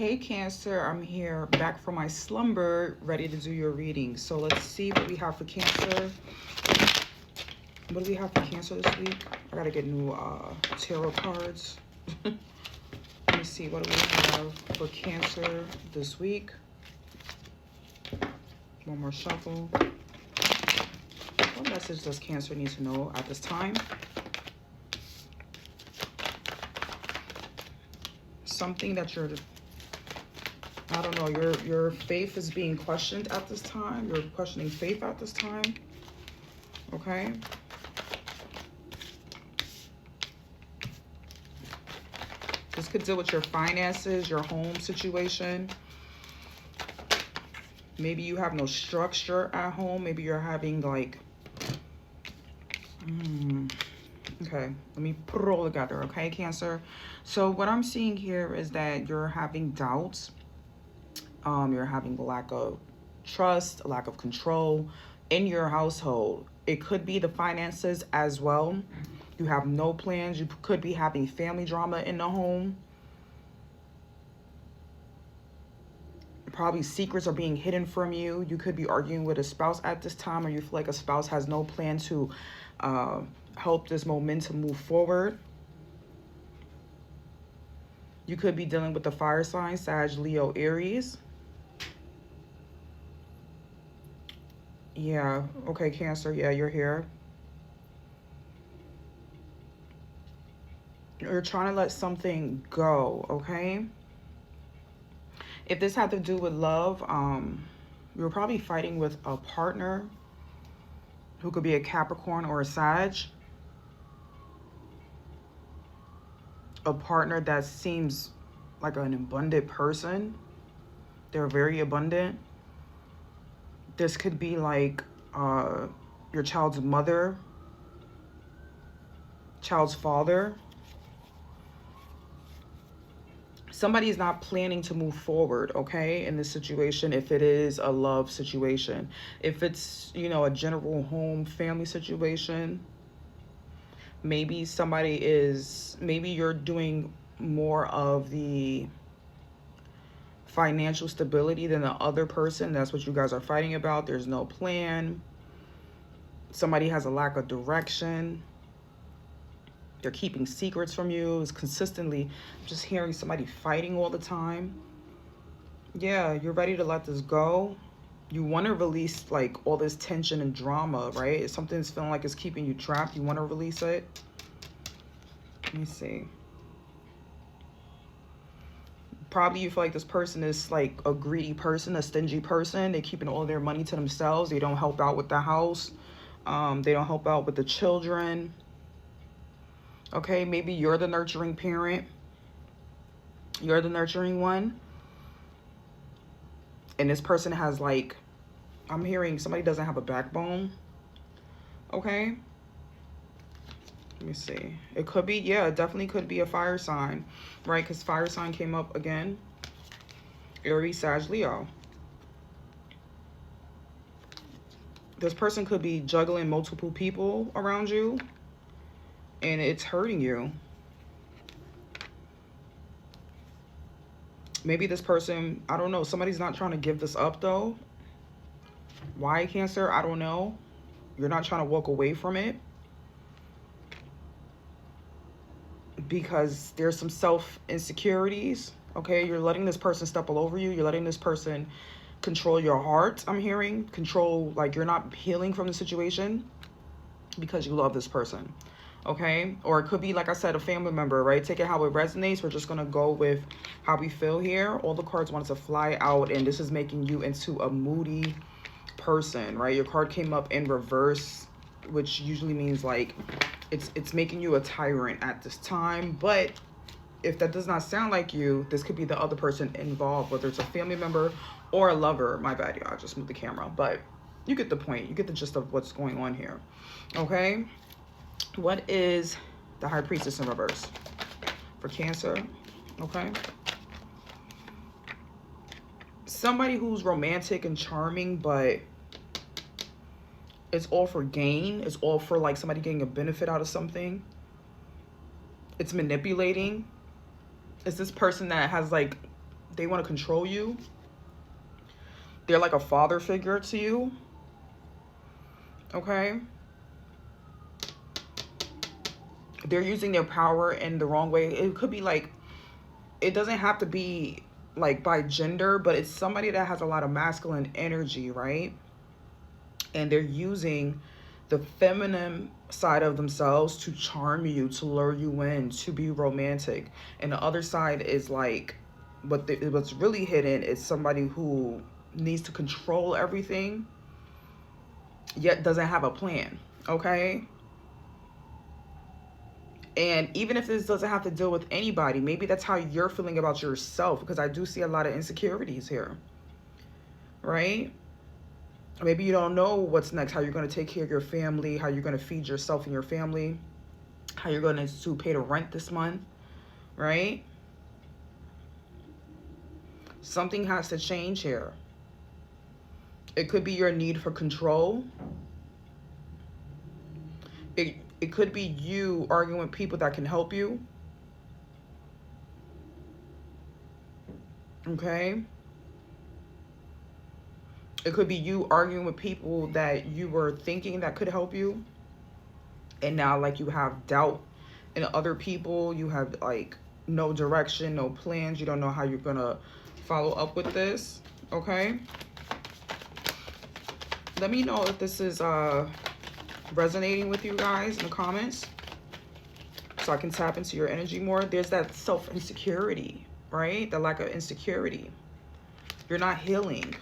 Hey Cancer, I'm here back from my slumber, ready to do your reading. So let's see what we have for Cancer. What do we have for Cancer this week? I gotta get new tarot cards. Let me see, what do we have for Cancer this week? One more shuffle. What message does Cancer need to know at this time? Something that I don't know, your faith is being questioned at this time. You're questioning faith at this time. Okay. This could deal with your finances, your home situation. Maybe you have no structure at home. Maybe you're having like, okay, let me put it all together, okay, Cancer? So what I'm seeing here is that you're having doubts. You're having a lack of trust, a lack of control in your household. It could be the finances as well. You have no plans. You could be having family drama in the home. Probably secrets are being hidden from you. You could be arguing with a spouse at this time, or you feel like a spouse has no plan to help this momentum move forward. You could be dealing with the fire sign, Sag, Leo, Aries. Yeah, okay, Cancer, yeah, you're here. You're trying to let something go, okay? If this had to do with love, you're probably fighting with a partner who could be a Capricorn or a Sag. A partner that seems like an abundant person. They're very abundant. This could be like your child's mother, child's father. Somebody's not planning to move forward, okay, in this situation, if it is a love situation. If it's, you know, a general home family situation, maybe maybe you're doing more of the financial stability than the other person. That's what you guys are fighting about. There's no plan. Somebody has a lack of direction. They're keeping secrets from you. It's consistently just hearing somebody fighting all the time. Yeah, you're ready to let this go. You want to release like all this tension and drama, right? If something's feeling like it's keeping you trapped, you want to release it. Let me see. Probably you feel like this person is like a greedy person, a stingy person. They're keeping all their money to themselves. They don't help out with the house. They don't help out with the children. Okay, maybe you're the nurturing parent. You're the nurturing one. And this person has like, I'm hearing somebody doesn't have a backbone. Okay. Let me see. It could be, yeah, it definitely could be a fire sign, right? Because fire sign came up again. Aries, Sag, Leo. This person could be juggling multiple people around you, and it's hurting you. Maybe this person, I don't know, somebody's not trying to give this up though. Why, Cancer? I don't know. You're not trying to walk away from it. Because there's some self-insecurities, okay? You're letting this person step all over you. You're letting this person control your heart, I'm hearing. Control, like you're not healing from the situation because you love this person, okay? Or it could be, like I said, a family member, right? Take it how it resonates. We're just going to go with how we feel here. All the cards wanted to fly out, and this is making you into a moody person, right? Your card came up in reverse, which usually means like it's making you a tyrant at this time. But if that does not sound like you, this could be the other person involved, whether it's a family member or a lover. My bad, y'all, I just moved the camera, but you get the point. You get the gist of what's going on here, okay? What is the High Priestess in reverse for Cancer? Okay, somebody who's romantic and charming, but it's all for gain. It's all for like somebody getting a benefit out of something. It's manipulating. It's this person that has like They want to control you. They're like a father figure to you. Okay? They're using their power in the wrong way. It could be like, it doesn't have to be like by gender, but it's somebody that has a lot of masculine energy, right? And they're using the feminine side of themselves to charm you, to lure you in, to be romantic. And the other side is like, what's really hidden is somebody who needs to control everything, yet doesn't have a plan, okay? And even if this doesn't have to deal with anybody, maybe that's how you're feeling about yourself, because I do see a lot of insecurities here, right? Maybe you don't know what's next, how you're going to take care of your family, how you're going to feed yourself and your family, how you're going to pay the rent this month, right? Something has to change here. It could be your need for control. It could be you arguing with people that can help you. Okay? It could be you arguing with people that you were thinking that could help you. And now, like, you have doubt in other people. You have, like, no direction, no plans. You don't know how you're going to follow up with this. Okay? Let me know if this is resonating with you guys in the comments, so I can tap into your energy more. There's that self-insecurity, right? The lack of insecurity. You're not healing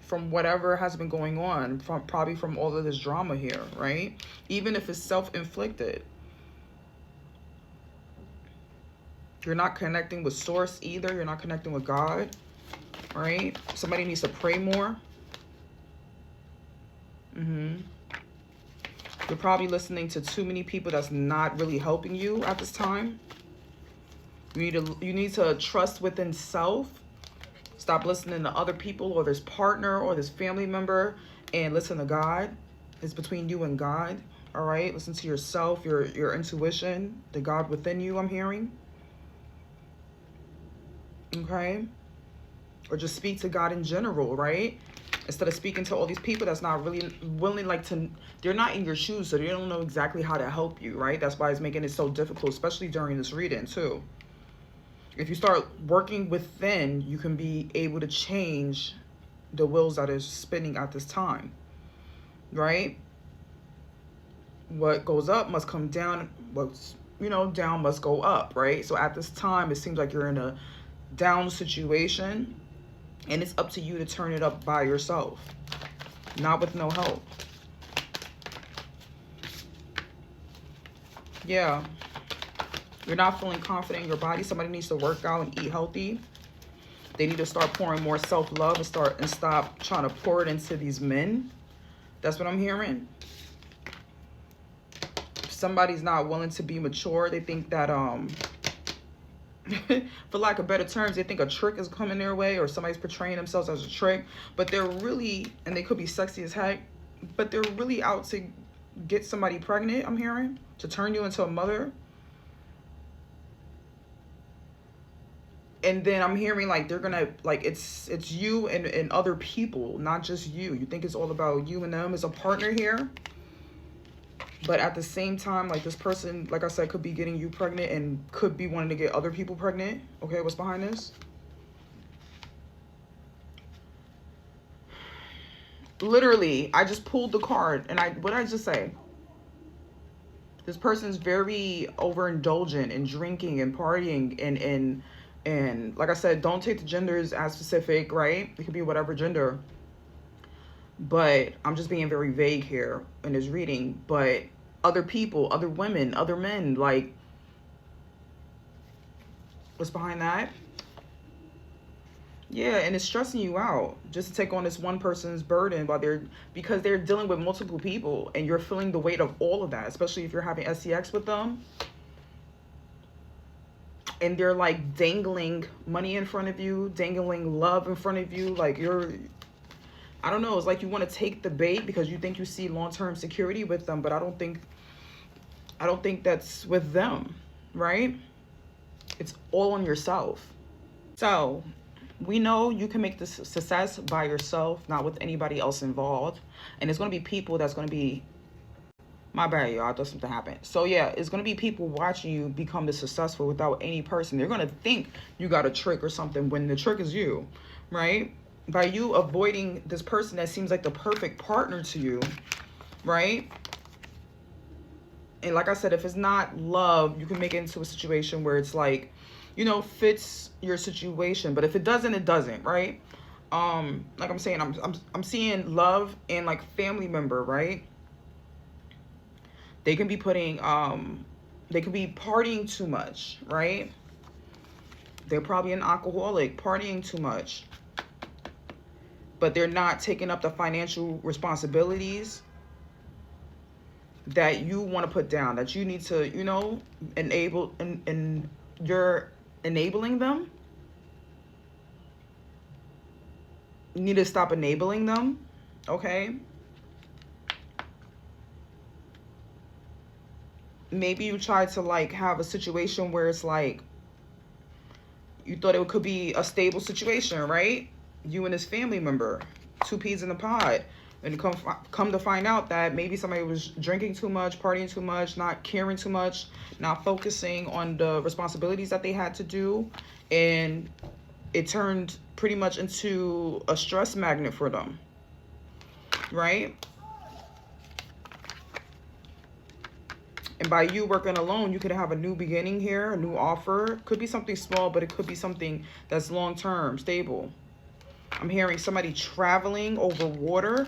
from whatever has been going on, probably from all of this drama here, right? Even if it's self-inflicted. You're not connecting with source either. You're not connecting with God, right? Somebody needs to pray more. You're probably listening to too many people that's not really helping you at this time. You need to trust within self. Stop listening to other people or this partner or this family member, and listen to God. It's between you and God. All right? Listen to yourself, your intuition, the God within you, I'm hearing. Okay? Or just speak to God in general, right? Instead of speaking to all these people that's not really willing, like, to, they're not in your shoes, so they don't know exactly how to help you, right? That's why it's making it so difficult, especially during this reading too. If you start working within, you can be able to change the wheels that is spinning at this time, right? What goes up must come down. What's, down must go up, right? So at this time, it seems like you're in a down situation, and it's up to you to turn it up by yourself, not with no help. Yeah. You're not feeling confident in your body. Somebody needs to work out and eat healthy. They need to start pouring more self-love and stop trying to pour it into these men. That's what I'm hearing. Somebody's not willing to be mature. They think that, for lack of better terms, they think a trick is coming their way, or somebody's portraying themselves as a trick. But they're really, and they could be sexy as heck, but they're really out to get somebody pregnant, I'm hearing, to turn you into a mother. And then I'm hearing, like, they're gonna, like, it's you and other people, not just you. You think it's all about you and them as a partner here. But at the same time, like, this person, like I said, could be getting you pregnant and could be wanting to get other people pregnant. Okay, what's behind this? Literally, I just pulled the card, and what did I just say? This person's very overindulgent in drinking and partying, and like I said, don't take the genders as specific, right? It could be whatever gender. But I'm just being very vague here in this reading. But other people, other women, other men, like, what's behind that? Yeah, and it's stressing you out just to take on this one person's burden because they're dealing with multiple people, and you're feeling the weight of all of that, especially if you're having sex with them. And they're, like, dangling money in front of you, dangling love in front of you. Like, I don't know, it's like you want to take the bait because you think you see long-term security with them, but I don't think that's with them, right? It's all on yourself. So We know you can make this success by yourself, not with anybody else involved. And it's going to be people that's going to be, my bad, y'all, I thought something happened. So yeah, it's going to be people watching you become this successful without any person. They're going to think you got a trick or something when the trick is you, right? By you avoiding this person that seems like the perfect partner to you, right? And like I said, if it's not love, you can make it into a situation where it's like, you know, fits your situation. But if it doesn't, it doesn't, right? Like I'm saying, I'm seeing love and like family member, right? They can be putting they could be partying too much, right? They're probably an alcoholic, partying too much. But they're not taking up the financial responsibilities that you want to put down, that you need to, you know, enable, and you're enabling them. You need to stop enabling them, okay? Maybe you tried to like have a situation where it's like you thought it could be a stable situation, right? You and this family member, two peas in the pod. And come to find out that maybe somebody was drinking too much, partying too much, not caring too much, not focusing on the responsibilities that they had to do. And it turned pretty much into a stress magnet for them, right? And by you working alone, you could have a new beginning here, a new offer. Could be something small, but it could be something that's long-term, stable. I'm hearing somebody traveling over water.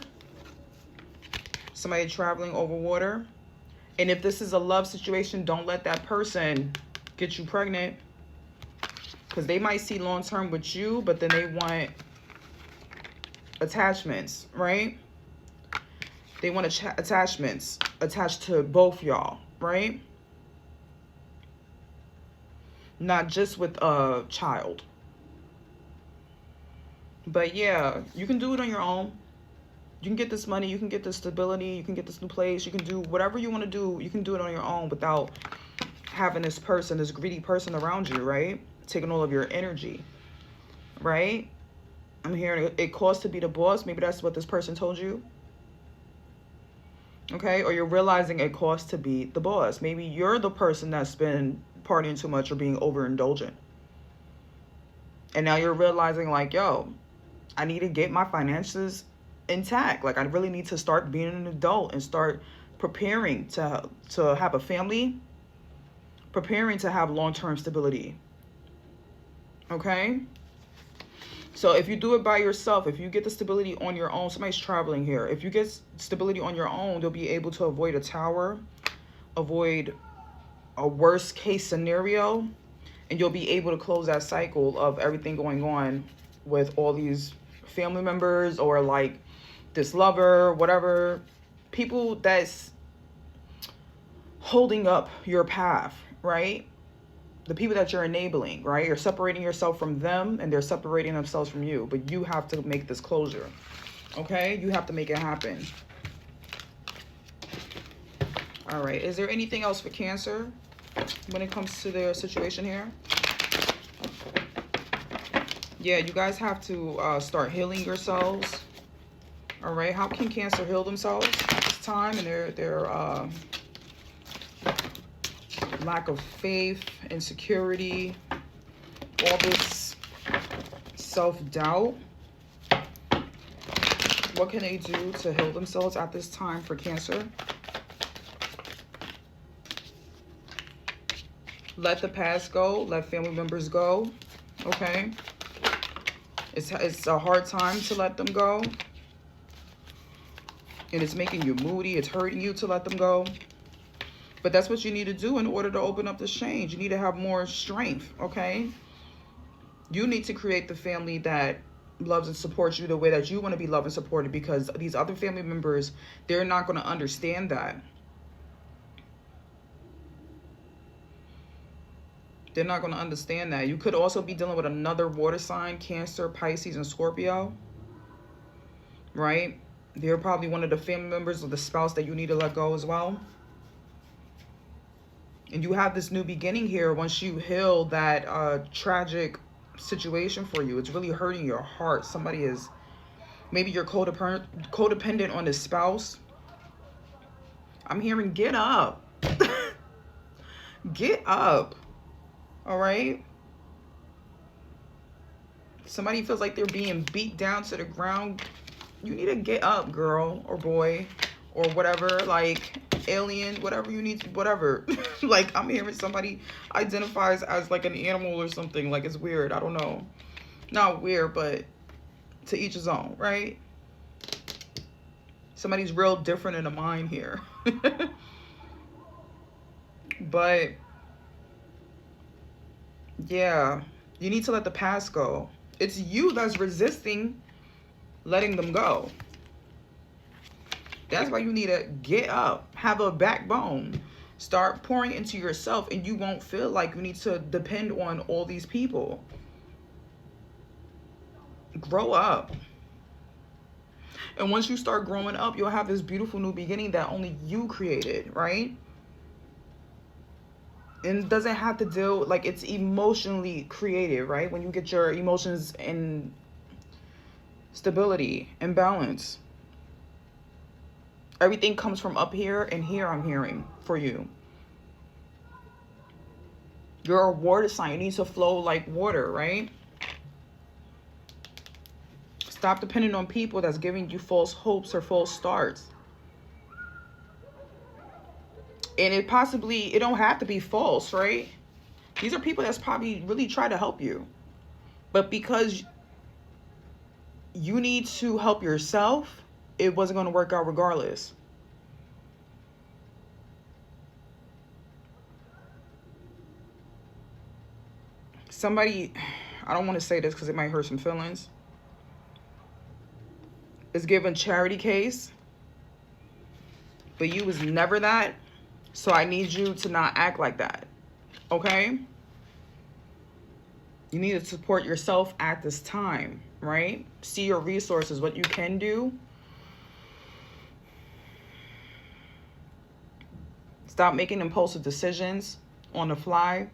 Somebody traveling over water. And if this is a love situation, don't let that person get you pregnant. Because they might see long-term with you, but then they want attachments, right? They want attachments attached to both y'all, right? Not just with a child. But yeah, you can do it on your own. You can get this money, you can get this stability, you can get this new place, you can do whatever you want to do. You can do it on your own without having this person, this greedy person around you, right? Taking all of your energy, right? I'm hearing it costs to be the boss. Maybe that's what this person told you. Okay, or you're realizing it costs to be the boss. Maybe you're the person that's been partying too much or being overindulgent. And now you're realizing like, yo, I need to get my finances intact. Like I really need to start being an adult and start preparing to have a family, preparing to have long-term stability. Okay? So if you do it by yourself, if you get the stability on your own, somebody's traveling here. If you get stability on your own, you'll be able to avoid a tower, avoid a worst case scenario, and you'll be able to close that cycle of everything going on with all these family members or like this lover, whatever, people that's holding up your path, right? The people that you're enabling, right? You're separating yourself from them and they're separating themselves from you. But you have to make this closure, okay? You have to make it happen. All right. Is there anything else for Cancer when it comes to their situation here? Yeah, you guys have to start healing yourselves. All right. How can Cancer heal themselves at this time and their lack of faith, insecurity, all this self-doubt? What can they do to heal themselves at this time for Cancer? Let the past go. Let family members go. Okay. It's a hard time to let them go. And it's making you moody. It's hurting you to let them go. But that's what you need to do in order to open up this change. You need to have more strength, okay? You need to create the family that loves and supports you the way that you want to be loved and supported, because these other family members, they're not going to understand that. They're not going to understand that. You could also be dealing with another water sign, Cancer, Pisces, and Scorpio, right? They're probably one of the family members or the spouse that you need to let go as well. And you have this new beginning here once you heal that tragic situation for you. It's really hurting your heart. Somebody is, maybe you're codependent on this spouse. I'm hearing get up. Get up. All right? Somebody feels like they're being beat down to the ground. You need to get up, girl or boy or whatever, like alien, whatever you need to, whatever. Like, I'm hearing somebody identifies as like an animal or something. Like, it's weird. I don't know. Not weird, but to each his own, right? Somebody's real different in the mind here. But yeah, you need to let the past go. It's you that's resisting letting them go. That's why you need to get up, have a backbone, start pouring into yourself, and you won't feel like you need to depend on all these people. Grow up. And once you start growing up, you'll have this beautiful new beginning that only you created, right? And it doesn't have to deal, like, it's emotionally created, right? When you get your emotions in stability and balance, everything comes from up here, and here I'm hearing for you. You're a water sign. You need to flow like water, right? Stop depending on people that's giving you false hopes or false starts. And it don't have to be false, right? These are people that's probably really try to help you. But because you need to help yourself, it wasn't going to work out regardless. Somebody, I don't want to say this because it might hurt some feelings, is given charity case, but you was never that. So I need you to not act like that, okay? You need to support yourself at this time, right? See your resources, what you can do. Stop making impulsive decisions on the fly.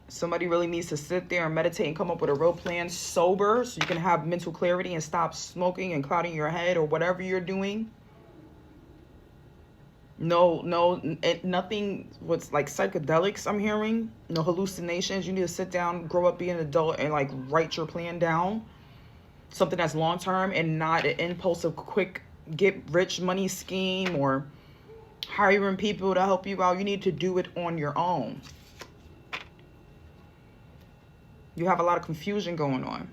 Somebody really needs to sit there and meditate and come up with a real plan sober so you can have mental clarity and stop smoking and clouding your head or whatever you're doing. No, nothing what's like psychedelics I'm hearing. No hallucinations. You need to sit down, grow up, be an adult, and like write your plan down. Something that's long term and not an impulsive, quick get rich money scheme or hiring people to help you out. You need to do it on your own. You have a lot of confusion going on.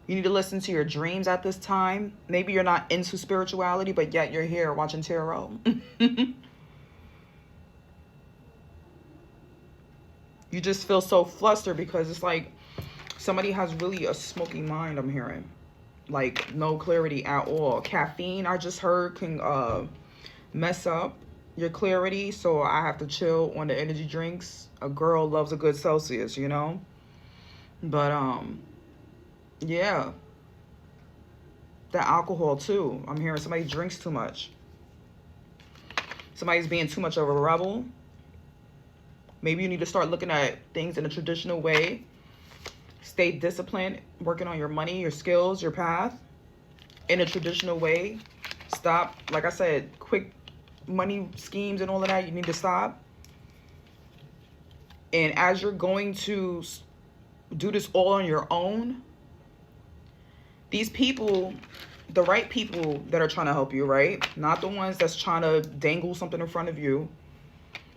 You need to listen to your dreams at this time. Maybe you're not into spirituality, but yet you're here watching tarot. You just feel so flustered because it's like somebody has really a smoky mind, I'm hearing. Like no clarity at all. Caffeine, I just heard, can mess up your clarity. So I have to chill on the energy drinks. A girl loves a good Celsius, you know? But, yeah. The alcohol too. I'm hearing somebody drinks too much. Somebody's being too much of a rebel. Maybe you need to start looking at things in a traditional way. Stay disciplined, working on your money, your skills, your path in a traditional way. Stop, like I said, quick money schemes and all of that. You need to stop. And as you're going to do this all on your own, these people, the right people that are trying to help you, right? Not the ones that's trying to dangle something in front of you.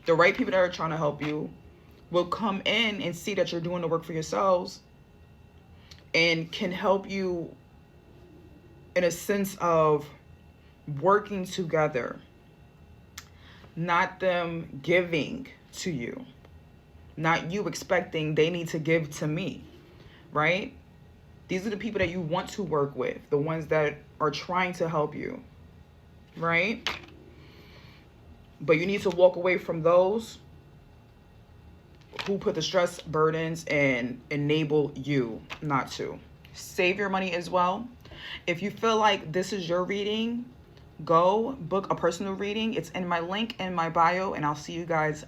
The right people that are trying to help you will come in and see that you're doing the work for yourselves and can help you in a sense of working together, not them giving to you, not you expecting they need to give to me, right? These are the people that you want to work with, the ones that are trying to help you, right? But you need to walk away from those who put the stress, burdens, and enable you not to. Save your money as well. If you feel like this is your reading, go book a personal reading. It's in my link in my bio, and I'll see you guys